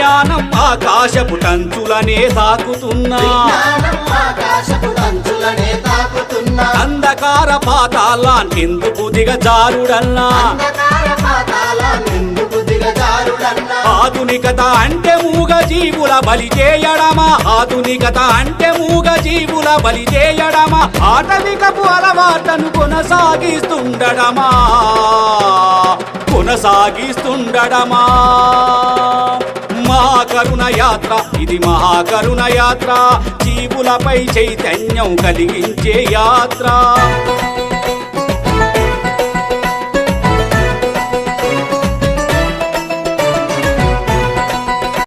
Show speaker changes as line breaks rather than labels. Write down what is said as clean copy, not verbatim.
విజ్ఞానం ఆకాశపు టంచులనే తాకుతున్నా అంధకార పాతాళానికెందుకు దిగజారుడన్నా ఆధునికత అంటే మూగ జీవుల బలి చేయడమా ఆధునికత అంటే మూగ జీవుల బలి చేయడమా ఆటవికపు అలవాట్లను కొనసాగిస్తుండడమా మహాకరుణ యాత్ర ఇది మహాకరుణ యాత్ర జీవులపై చైతన్యం కలిగించే యాత్ర